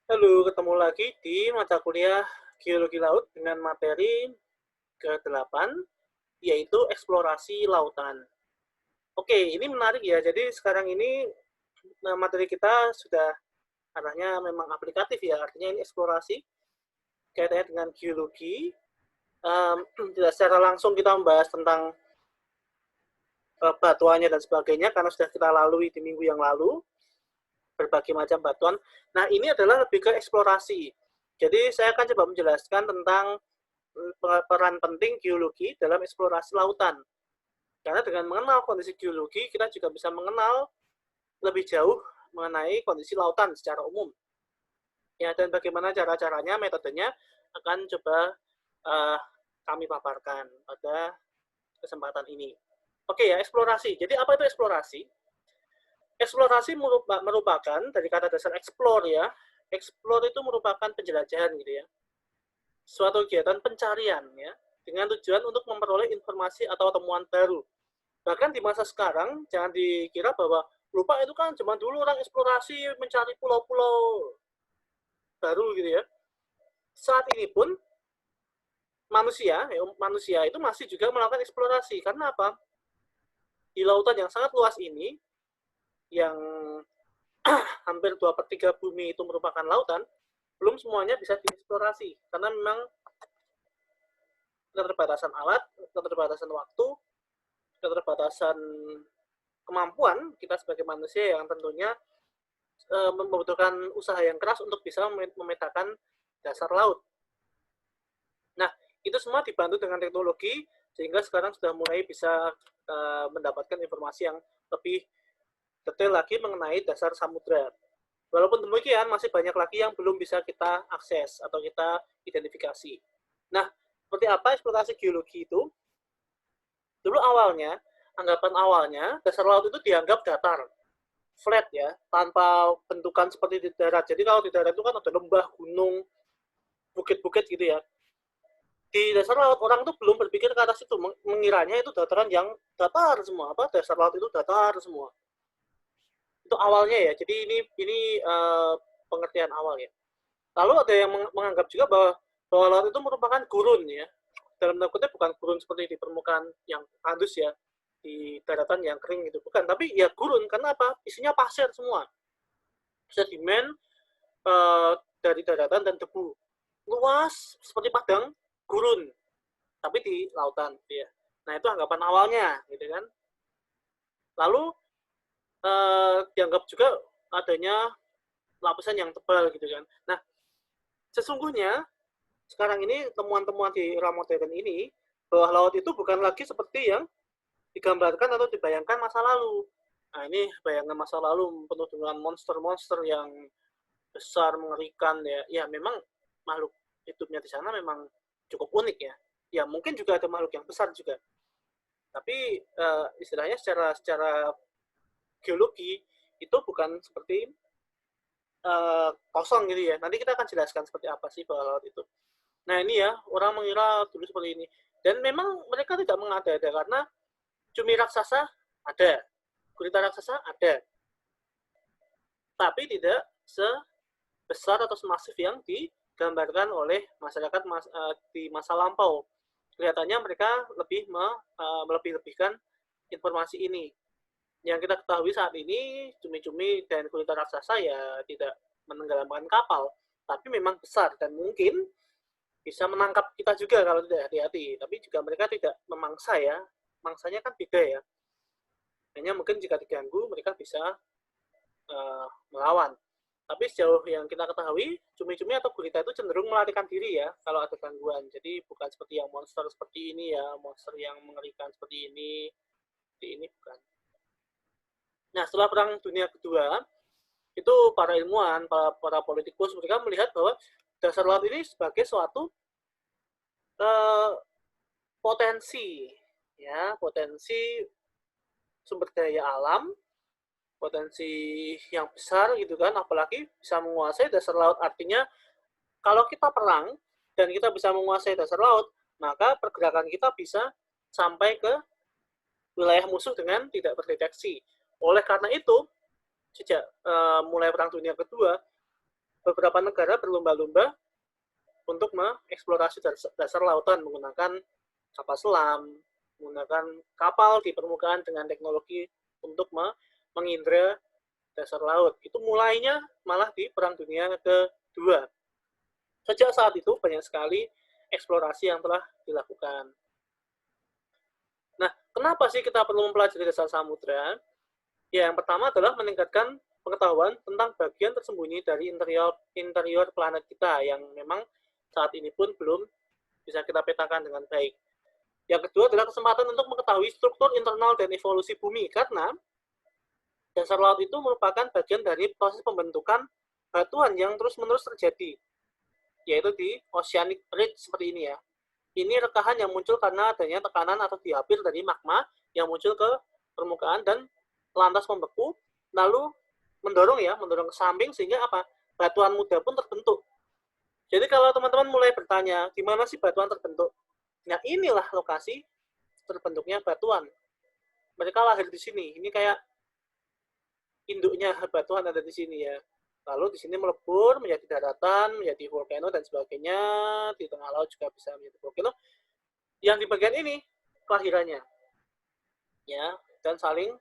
Halo, ketemu lagi di mata kuliah Geologi Laut dengan materi ke-8, yaitu eksplorasi lautan. Oke, ini menarik ya. Jadi sekarang ini materi kita sudah arahnya memang aplikatif ya, artinya ini eksplorasi kaitannya dengan geologi. Tidak secara langsung kita membahas tentang batuannya dan sebagainya, karena sudah kita lalui di minggu yang lalu, berbagai macam batuan. Nah, ini adalah lebih ke eksplorasi. Jadi saya akan coba menjelaskan tentang peran penting geologi dalam eksplorasi lautan. Karena dengan mengenal kondisi geologi, kita juga bisa mengenal lebih jauh mengenai kondisi lautan secara umum. Ya, dan bagaimana cara-caranya, metodenya akan coba uh, kami paparkan pada kesempatan ini. Oke ya, eksplorasi. Jadi apa itu eksplorasi? Eksplorasi merupakan dari kata dasar explore ya. Explore itu merupakan penjelajahan gitu ya. Suatu kegiatan pencarian ya, dengan tujuan untuk memperoleh informasi atau temuan baru. Bahkan di masa sekarang, jangan dikira bahwa lupa itu kan zaman dulu orang eksplorasi mencari pulau-pulau baru gitu ya. Saat ini pun manusia itu masih juga melakukan eksplorasi. Karena apa? Di lautan yang sangat luas ini, yang hampir 2/3 bumi itu merupakan lautan, belum semuanya bisa dieksplorasi. Karena memang keterbatasan alat, keterbatasan waktu, keterbatasan kemampuan kita sebagai manusia yang tentunya membutuhkan usaha yang keras untuk bisa memetakan dasar laut. Nah, itu semua dibantu dengan teknologi sehingga sekarang sudah mulai bisa mendapatkan informasi yang lebih detail lagi mengenai dasar samudra. Walaupun demikian, masih banyak lagi yang belum bisa kita akses atau kita identifikasi. Nah, seperti apa eksplorasi geologi itu? Dulu awalnya, anggapan awalnya, dasar laut itu dianggap datar, flat ya, tanpa bentukan seperti di darat. Jadi kalau di darat itu kan ada lembah, gunung, bukit-bukit gitu ya. Di dasar laut orang tuh belum berpikir ke atas itu, mengiranya itu dataran yang datar semua, apa dasar laut itu datar semua. Itu awalnya ya. Jadi ini pengertian awal ya. Lalu ada yang menganggap juga bahwa laut itu merupakan gurun ya. Dalam tanda kutip bukan gurun seperti di permukaan yang tandus ya, di daratan yang kering gitu. Bukan, tapi ya gurun. Karena apa? Isinya pasir semua. Sedimen dari daratan dan debu. Luas seperti padang gurun, tapi di lautan gitu ya. Nah, itu anggapan awalnya gitu kan. Lalu dianggap juga adanya lapisan yang tebal gitu kan. Nah, sesungguhnya sekarang ini temuan-temuan di era modern ini bahwa laut itu bukan lagi seperti yang digambarkan atau dibayangkan masa lalu. Nah, ini bayangan masa lalu penuh dengan monster-monster yang besar, mengerikan ya. Ya memang makhluk hidupnya di sana memang cukup unik ya. Ya mungkin juga ada makhluk yang besar juga. Tapi istilahnya secara secara geologi itu bukan seperti kosong gitu ya. Nanti kita akan jelaskan seperti apa sih bawah laut itu. Nah ini ya, orang mengira dulu seperti ini. Dan memang mereka tidak mengada-ada karena cumi raksasa ada, gurita raksasa ada, tapi tidak sebesar atau semasif yang digambarkan oleh masyarakat di masa lampau. Kelihatannya mereka lebih melebih-lebihkan informasi ini. Yang kita ketahui saat ini, cumi-cumi dan gurita raksasa ya tidak menenggelamkan kapal, tapi memang besar dan mungkin bisa menangkap kita juga kalau tidak hati-hati. Tapi juga mereka tidak memangsa ya, mangsanya kan beda ya. Hanya mungkin jika diganggu mereka bisa melawan. Tapi sejauh yang kita ketahui, cumi-cumi atau gurita itu cenderung melarikan diri ya kalau ada gangguan. Jadi bukan seperti yang monster seperti ini ya, monster yang mengerikan seperti ini bukan. Nah, setelah Perang Dunia Kedua, itu para ilmuwan, para politikus, mereka melihat bahwa dasar laut ini sebagai suatu eh, potensi, ya, potensi sumber daya alam, potensi yang besar gitu kan, apalagi bisa menguasai dasar laut. Artinya kalau kita perang dan kita bisa menguasai dasar laut, maka pergerakan kita bisa sampai ke wilayah musuh dengan tidak terdeteksi. Oleh karena itu, sejak mulai Perang Dunia Kedua, beberapa negara berlomba-lomba untuk mengeksplorasi dasar lautan menggunakan kapal selam, menggunakan kapal di permukaan dengan teknologi untuk mengindra dasar laut. Itu mulainya malah di Perang Dunia Kedua. Sejak saat itu banyak sekali eksplorasi yang telah dilakukan. Nah, kenapa sih kita perlu mempelajari dasar samudra? Ya, yang pertama adalah meningkatkan pengetahuan tentang bagian tersembunyi dari interior planet kita yang memang saat ini pun belum bisa kita petakan dengan baik. Yang kedua adalah kesempatan untuk mengetahui struktur internal dan evolusi bumi, karena dasar laut itu merupakan bagian dari proses pembentukan batuan yang terus-menerus terjadi, yaitu di oceanic ridge seperti ini ya. Ini rekahan yang muncul karena adanya tekanan atau diapir dari magma yang muncul ke permukaan dan lantas membeku, lalu mendorong ke samping sehingga apa? Batuan muda pun terbentuk. Jadi kalau teman-teman mulai bertanya, gimana sih batuan terbentuk? Nah, inilah lokasi terbentuknya batuan. Mereka lahir di sini. Ini kayak induknya batuan ada di sini ya. Lalu di sini melebur menjadi daratan, menjadi volcano dan sebagainya. Di tengah laut juga bisa menjadi volcano. Yang di bagian ini kelahirannya, ya, dan saling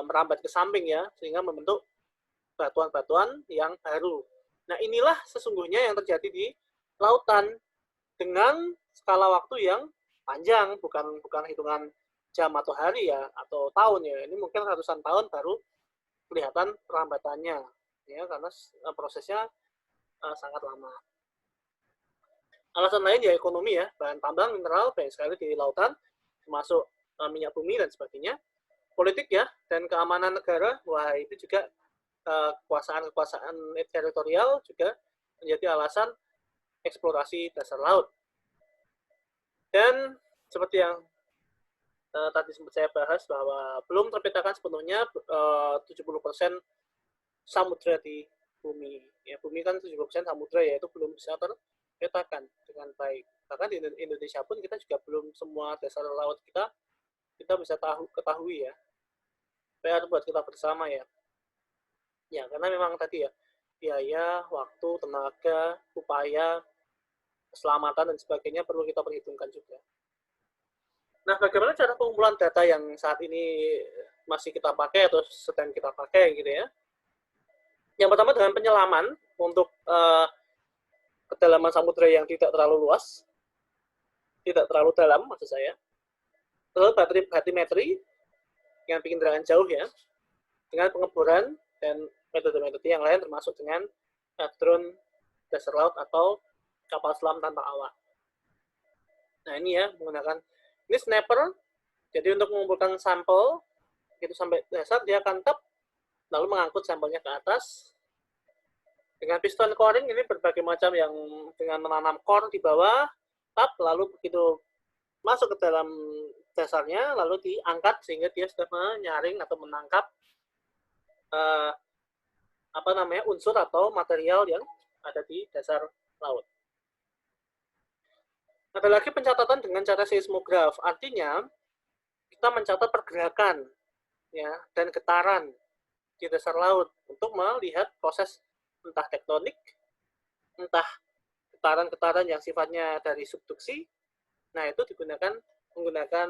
merambat ke samping ya, sehingga membentuk batuan-batuan yang baru. Nah, inilah sesungguhnya yang terjadi di lautan dengan skala waktu yang panjang, bukan hitungan jam atau hari ya, atau tahun ya. Ini mungkin ratusan tahun baru kelihatan perambatannya, ya, karena prosesnya sangat lama. Alasan lain ya ekonomi ya, bahan tambang, mineral banyak sekali di lautan, termasuk minyak bumi dan sebagainya. Politik ya, dan keamanan negara, wah itu juga kekuasaan teritorial juga menjadi alasan eksplorasi dasar laut. Dan seperti yang tadi sempat saya bahas bahwa belum terpetakan sepenuhnya 70% samudra di bumi. Ya, bumi kan 70% samudra ya, itu belum bisa terpetakan dengan baik. Bahkan di Indonesia pun kita juga belum semua dasar laut kita bisa ketahui ya. PR buat kita bersama ya. Ya, karena memang tadi ya, biaya, waktu, tenaga, upaya, keselamatan dan sebagainya perlu kita perhitungkan juga. Nah, bagaimana cara pengumpulan data yang saat ini masih kita pakai atau sedang kita pakai gitu ya? Yang pertama dengan penyelaman untuk kedalaman samudera yang tidak terlalu luas, tidak terlalu dalam maksud saya. Lalu batimetri yang bikin derajat jauh ya, dengan pengeboran dan metode-metode yang lain termasuk dengan drone dasar laut atau kapal selam tanpa awak. Nah ini ya menggunakan ini snapper. Jadi untuk mengumpulkan sampel itu sampai dasar dia akan tap lalu mengangkut sampelnya ke atas. Dengan piston coring ini berbagai macam yang dengan menanam core di bawah, tap lalu begitu masuk ke dalam dasarnya lalu diangkat sehingga dia sudah menyaring atau menangkap unsur atau material yang ada di dasar laut. Ada lagi pencatatan dengan cara seismograf, artinya kita mencatat pergerakan ya dan getaran di dasar laut untuk melihat proses entah tektonik, entah getaran-getaran yang sifatnya dari subduksi. Nah, itu menggunakan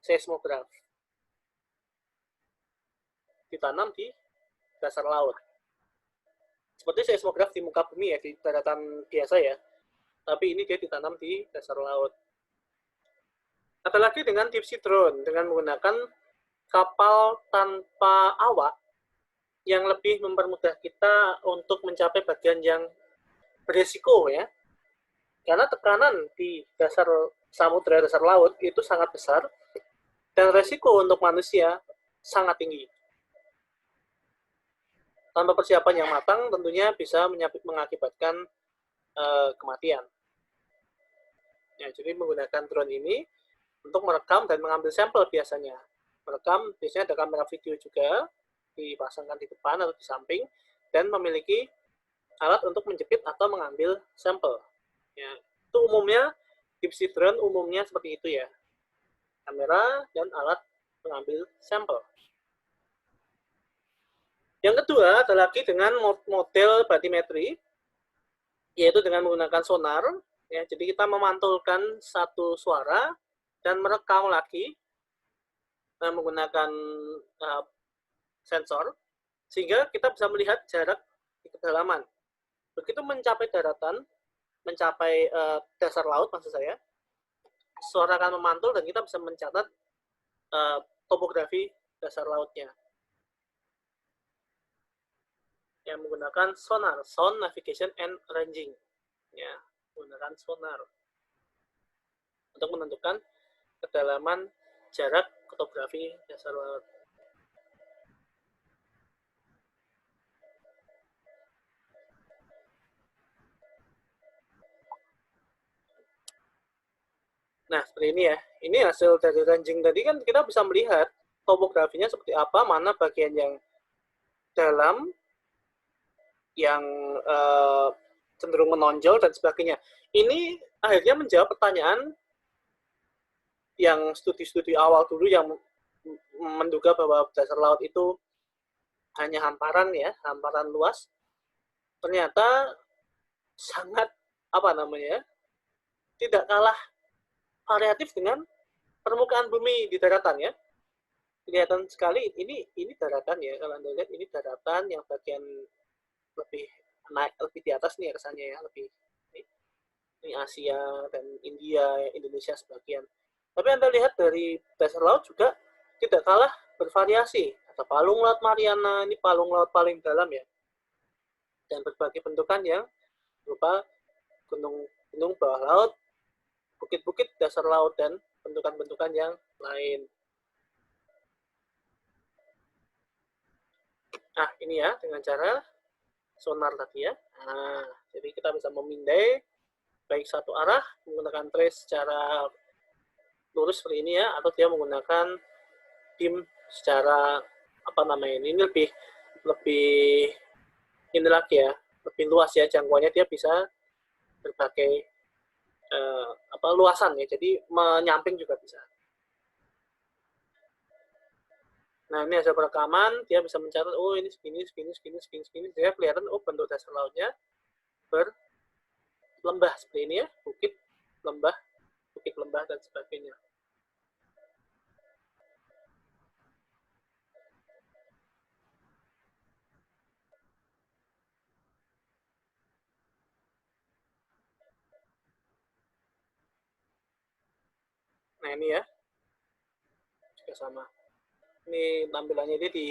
seismograf. Ditanam di dasar laut. Seperti seismograf di muka bumi ya, di daratan biasa ya. Tapi ini dia ditanam di dasar laut. Ada lagi dengan deep sea drone, dengan menggunakan kapal tanpa awak yang lebih mempermudah kita untuk mencapai bagian yang beresiko ya. Karena tekanan di dasar samudera, dasar laut itu sangat besar dan resiko untuk manusia sangat tinggi. Tanpa persiapan yang matang tentunya bisa mengakibatkan kematian. Ya, jadi menggunakan drone ini untuk merekam dan mengambil sampel biasanya. Merekam biasanya ada kamera video juga dipasangkan di depan atau di samping dan memiliki alat untuk menjepit atau mengambil sampel. Ya, itu umumnya deep sea drone umumnya seperti itu ya. Kamera dan alat mengambil sampel. Yang kedua adalah lagi dengan model bathymetry, yaitu dengan menggunakan sonar. Ya, jadi kita memantulkan satu suara dan merekam lagi menggunakan sensor, sehingga kita bisa melihat jarak di kedalaman. Begitu mencapai daratan, mencapai dasar laut maksud saya, suara akan memantul dan kita bisa mencatat topografi dasar lautnya. Yang menggunakan sonar, sound navigation and ranging. Ya, menggunakan sonar untuk menentukan kedalaman jarak topografi dasar laut. Nah, seperti ini ya. Ini hasil dari ranging tadi kan kita bisa melihat topografinya seperti apa, mana bagian yang dalam, yang cenderung menonjol, dan sebagainya. Ini akhirnya menjawab pertanyaan yang studi-studi awal dulu yang menduga bahwa dasar laut itu hanya hamparan ya, hamparan luas. Ternyata sangat apa namanya, tidak kalah variatif dengan permukaan bumi di daratan ya. Kelihatan sekali ini daratan ya, kalau Anda lihat ini daratan yang bagian lebih naik, lebih di atas nih rasanya ya, lebih ini Asia dan India, Indonesia sebagian. Tapi Anda lihat dari dasar laut juga tidak kalah bervariasi. Ada palung laut Mariana, ini palung laut paling dalam ya. Dan berbagai bentukan yang berupa gunung-gunung bawah laut, bukit-bukit dasar laut, dan bentukan-bentukan yang lain. Nah, ini ya, dengan cara sonar tadi ya. Nah, jadi kita bisa memindai baik satu arah menggunakan trace secara lurus seperti ini ya, atau dia menggunakan beam secara apa namanya, ini lebih ini lagi ya, lebih luas ya jangkauannya, dia bisa berbagai luasan ya, jadi menyamping juga bisa. Nah, ini hasil perekaman, dia bisa mencatat, oh ini segini, segini, segini, segini, segini, dia kelihatan, oh bentuk dasar lautnya berlembah seperti ini ya, bukit, lembah, dan sebagainya. Nah, ini ya, juga sama. Ini tampilannya ini di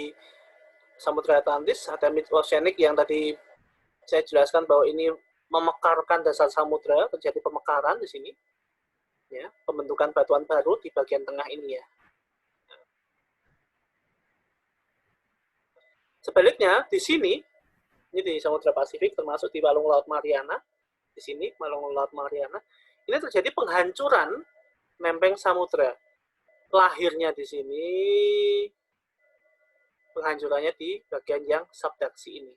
Samudra Atlantis, ada mid-oceanic yang tadi saya jelaskan bahwa ini memekarkan dasar samudra, terjadi pemekaran di sini. Ya, pembentukan batuan baru di bagian tengah ini ya. Sebaliknya, di sini, ini di Samudra Pasifik, termasuk di Palung Laut Mariana, di sini, Palung Laut Mariana, ini terjadi penghancuran lempeng samudra. Lahirnya di sini, penghancurannya di bagian yang subduksi ini.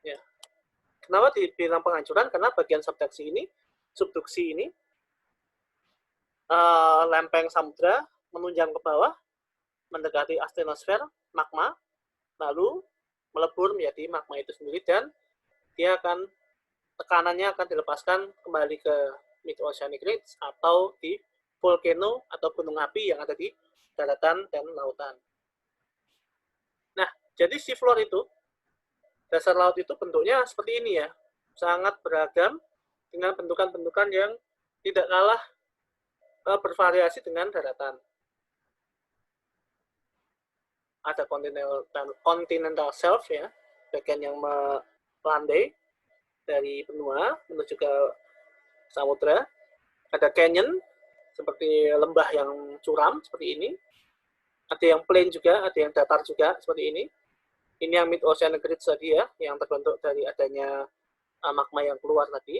Ya. Kenapa dibilang penghancuran? Karena bagian subduksi ini, lempeng samudra menunjang ke bawah, mendekati astenosfer, magma, lalu melebur menjadi magma itu sendiri, dan dia akan tekanannya akan dilepaskan kembali ke mid-oceanic ridge atau di volcano atau gunung api yang ada di daratan dan lautan. Nah, jadi seafloor itu, dasar laut itu bentuknya seperti ini ya, sangat beragam dengan bentukan-bentukan yang tidak kalah bervariasi dengan daratan. Ada continental shelf ya, bagian yang melandai dari benua menuju ke samudra. Ada canyon seperti lembah yang curam seperti ini. Ada yang plain juga, ada yang datar juga seperti ini. Ini yang mid-oceanic ridge tadi ya, yang terbentuk dari adanya magma yang keluar tadi.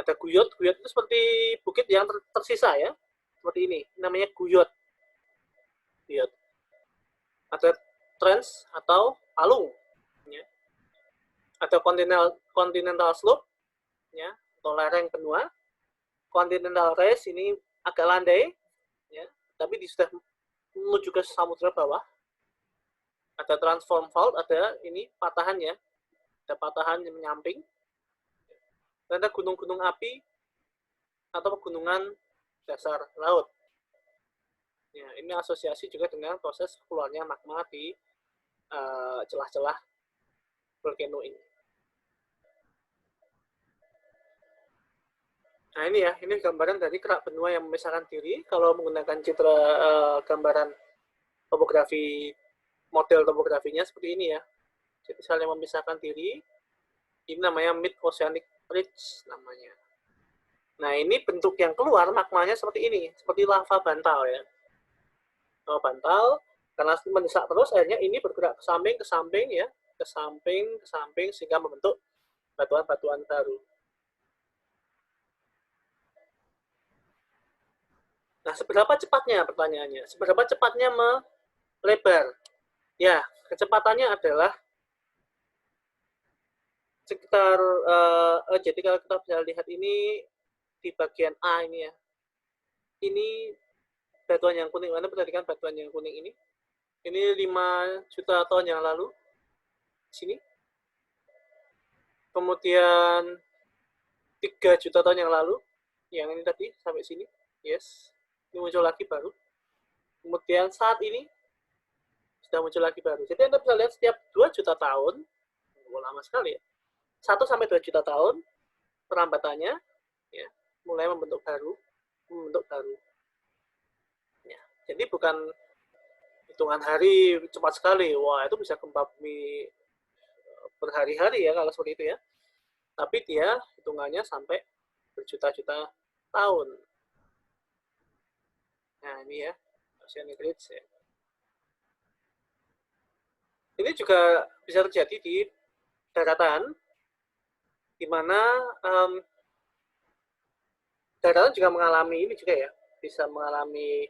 Ada guyot, guyot itu seperti bukit yang tersisa ya, seperti ini, namanya guyot. Guyot. Ada trench atau palung. Ya. Ada continental slope, ya, atau lereng benua. Continental ridge ini agak landai, ya, tapi sudah menuju ke samudra bawah. Ada transform fault, ada ini patahannya, ada patahan yang menyamping, dan ada gunung-gunung api atau pegunungan dasar laut. Ya, ini asosiasi juga dengan proses keluarnya magma di celah-celah volcano ini. Nah ini ya, ini gambaran dari kerak benua yang memisahkan diri. Kalau menggunakan citra gambaran topografi, model topografinya seperti ini ya. Jadi saling memisahkan diri. Ini namanya mid oceanic ridge namanya. Nah ini bentuk yang keluar magmanya seperti ini, seperti lava bantal ya. Lava bantal karena mendesak terus, akhirnya ini bergerak ke samping ya, ke samping sehingga membentuk batuan-batuan baru. Nah, seberapa cepatnya pertanyaannya? Seberapa cepatnya melebar? Ya, kecepatannya adalah sekitar, jadi kalau kita bisa lihat ini di bagian A ini ya. Ini batuan yang kuning, mana perhatikan batuan yang kuning ini. Ini 5 juta tahun yang lalu. Sini. Kemudian 3 juta tahun yang lalu. Yang ini tadi, sampai sini. Yes. Ini muncul lagi baru. Kemudian saat ini, sudah muncul lagi baru. Jadi Anda bisa lihat setiap 2 juta tahun, lama sekali ya, 1-2 juta tahun, perambatannya, ya, mulai membentuk baru. Ya, jadi bukan hitungan hari cepat sekali. Wah, itu bisa gempa bumi berhari-hari ya kalau seperti itu ya. Tapi dia hitungannya sampai berjuta-juta tahun. Nah, ini ya, oceanic ridge ya. Ini juga bisa terjadi di daratan, di mana daratan juga mengalami ini juga ya, bisa mengalami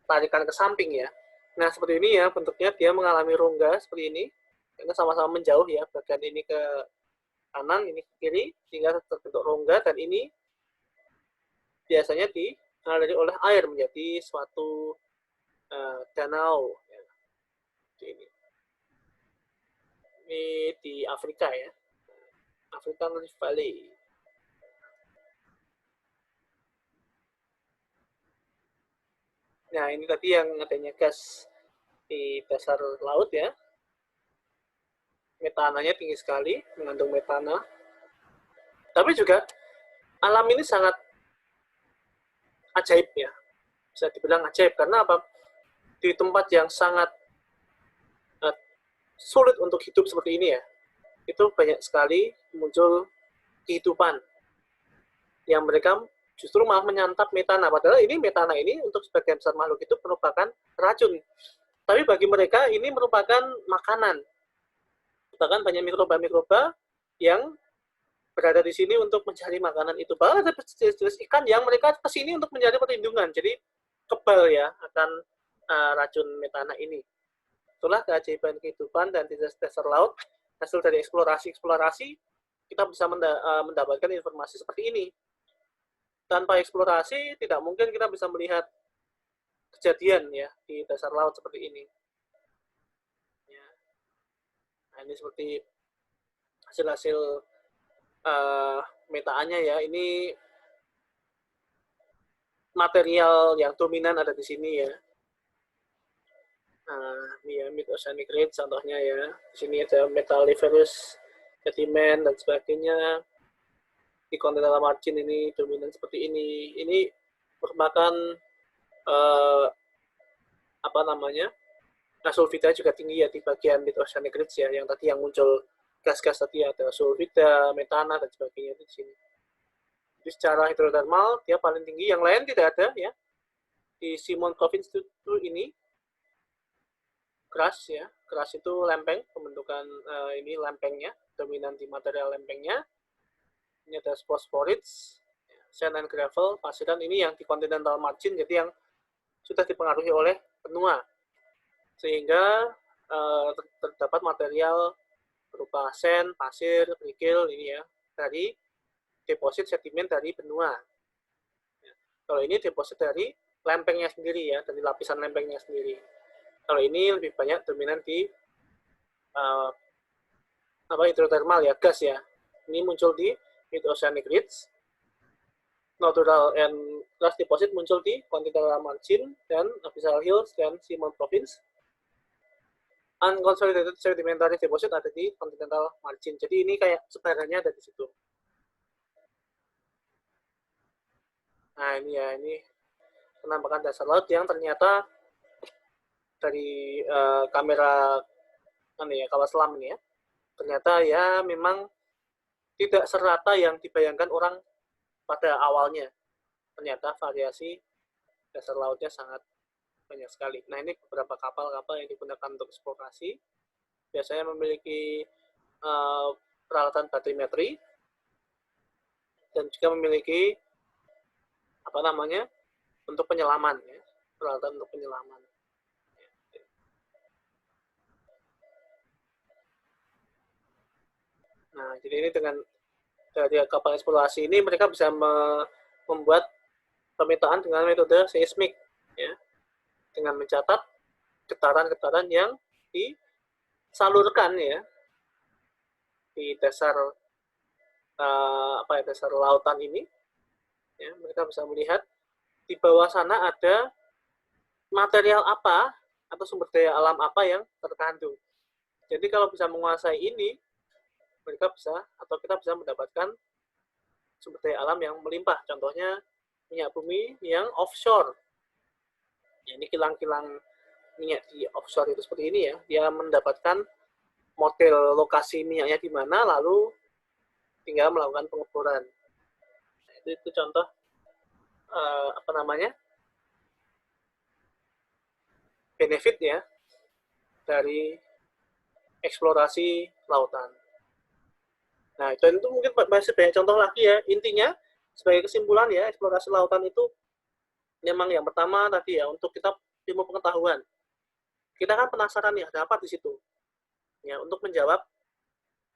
tarikan ke samping ya. Nah, seperti ini ya, bentuknya dia mengalami rongga seperti ini, karena sama-sama menjauh ya, bagian ini ke kanan, ini ke kiri, sehingga terbentuk rongga, dan ini biasanya dialiri oleh air menjadi suatu danau. Ya. Ini di Afrika ya, African Rift Valley. Nah, ini tadi yang adanya gas di dasar laut ya. Metananya tinggi sekali, mengandung metana. Tapi juga alam ini sangat ajaib ya. Bisa dibilang ajaib karena apa? Di tempat yang sangat sulit untuk hidup seperti ini ya, itu banyak sekali muncul kehidupan yang mereka justru malah menyantap metana. Padahal ini metana ini untuk sebagian besar makhluk itu merupakan racun. Tapi bagi mereka ini merupakan makanan. Bahkan banyak mikroba-mikroba yang berada di sini untuk mencari makanan itu. Bahkan ada jenis ikan yang mereka ke sini untuk mencari perlindungan. Jadi kebal ya akan racun metana ini. Itulah keajaiban kehidupan dan di dasar laut. Hasil dari eksplorasi, kita bisa mendapatkan informasi seperti ini. Tanpa eksplorasi, tidak mungkin kita bisa melihat kejadian ya di dasar laut seperti ini. Ya. Nah, ini seperti hasil-hasil metaannya ya. Ini material yang dominan ada di sini ya. Ini ya mid oceanic ridge contohnya ya. Di sini ada metalliferous sedimen dan sebagainya. Di continental margin ini dominan seperti ini. Ini merupakan apa namanya? Sulfida juga tinggi ya di bagian mid oceanic ridge ya, yang tadi yang muncul gas-gas tadi ada sulfida, metana dan sebagainya di sini. Jadi secara hidrotermal dia paling tinggi, yang lain tidak ada ya. Di Simon Province ini keras ya, keras itu lempeng, pembentukan ini lempengnya, dominan di material lempengnya. Ini ada fosforits, sand and gravel, pasiran ini yang di continental margin, jadi yang sudah dipengaruhi oleh benua, sehingga terdapat material berupa sand, pasir, kerikil ini ya dari deposit sedimen dari benua. Kalau ini deposit dari lempengnya sendiri ya, dari lapisan lempengnya sendiri. Kalau ini lebih banyak dominan di uh, hidrotermal ya, gas ya. Ini muncul di mid-oceanic ridge, natural and gas deposit muncul di continental margin dan abyssal hills dan seamount province. Unconsolidated sedimentary deposit ada di continental margin. Jadi ini kayak sebarannya ada di situ. Nah ini ya, ini penampakan dasar laut yang ternyata dari kamera kapal selam ini ya, ternyata ya memang tidak serata yang dibayangkan orang pada awalnya. Ternyata variasi dasar lautnya sangat banyak sekali. Nah ini beberapa kapal-kapal yang digunakan untuk eksplorasi, biasanya memiliki peralatan batimetri dan juga memiliki untuk penyelaman ya, peralatan untuk penyelaman. Nah, jadi ini dengan dari kapal eksplorasi ini mereka bisa membuat pemetaan dengan metode seismik ya, dengan mencatat getaran-getaran yang disalurkan ya di dasar dasar lautan ini ya, mereka bisa melihat di bawah sana ada material apa atau sumber daya alam apa yang terkandung. Jadi kalau bisa menguasai ini, mereka bisa atau kita bisa mendapatkan sumber daya alam yang melimpah. Contohnya minyak bumi yang offshore. Ya, ini kilang-kilang minyak di offshore itu seperti ini ya. Dia mendapatkan model lokasi minyaknya di mana, lalu tinggal melakukan pengeboran. Nah, itu contoh benefit ya dari eksplorasi lautan. Nah, itu mungkin masih banyak contoh lagi ya. Intinya sebagai kesimpulan ya, eksplorasi lautan itu memang yang pertama tadi ya, untuk kita ilmu pengetahuan. Kita kan penasaran nih, ada apa di situ? Ya, untuk menjawab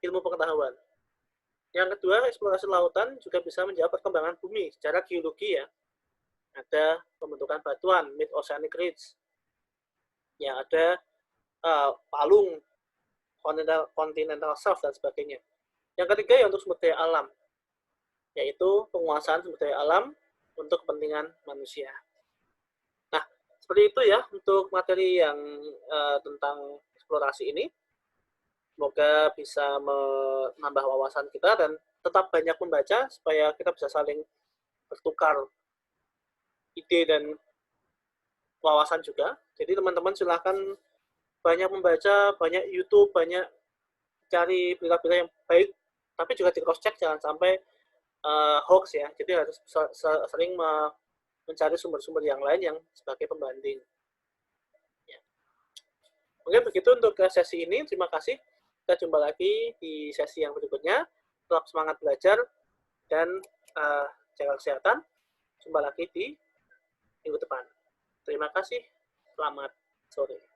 ilmu pengetahuan. Yang kedua, eksplorasi lautan juga bisa menjawab perkembangan bumi secara geologi ya. Ada pembentukan batuan, mid-oceanic ridge. Ya, ada palung, continental shelf, dan sebagainya. Yang ketiga ya untuk sumber daya alam, yaitu penguasaan sumber daya alam untuk kepentingan manusia. Nah, seperti itu ya untuk materi yang tentang eksplorasi ini. Semoga bisa menambah wawasan kita dan tetap banyak membaca supaya kita bisa saling bertukar ide dan wawasan juga. Jadi teman-teman silahkan banyak membaca, banyak YouTube, banyak cari berita-berita yang baik, tapi juga di cross check, jangan sampai hoax ya. Jadi harus sering mencari sumber-sumber yang lain yang sebagai pembanding. Ya. Mungkin begitu untuk sesi ini. Terima kasih. Kita jumpa lagi di sesi yang berikutnya. Tetap semangat belajar dan jaga kesehatan. Jumpa lagi di minggu depan. Terima kasih. Selamat sore.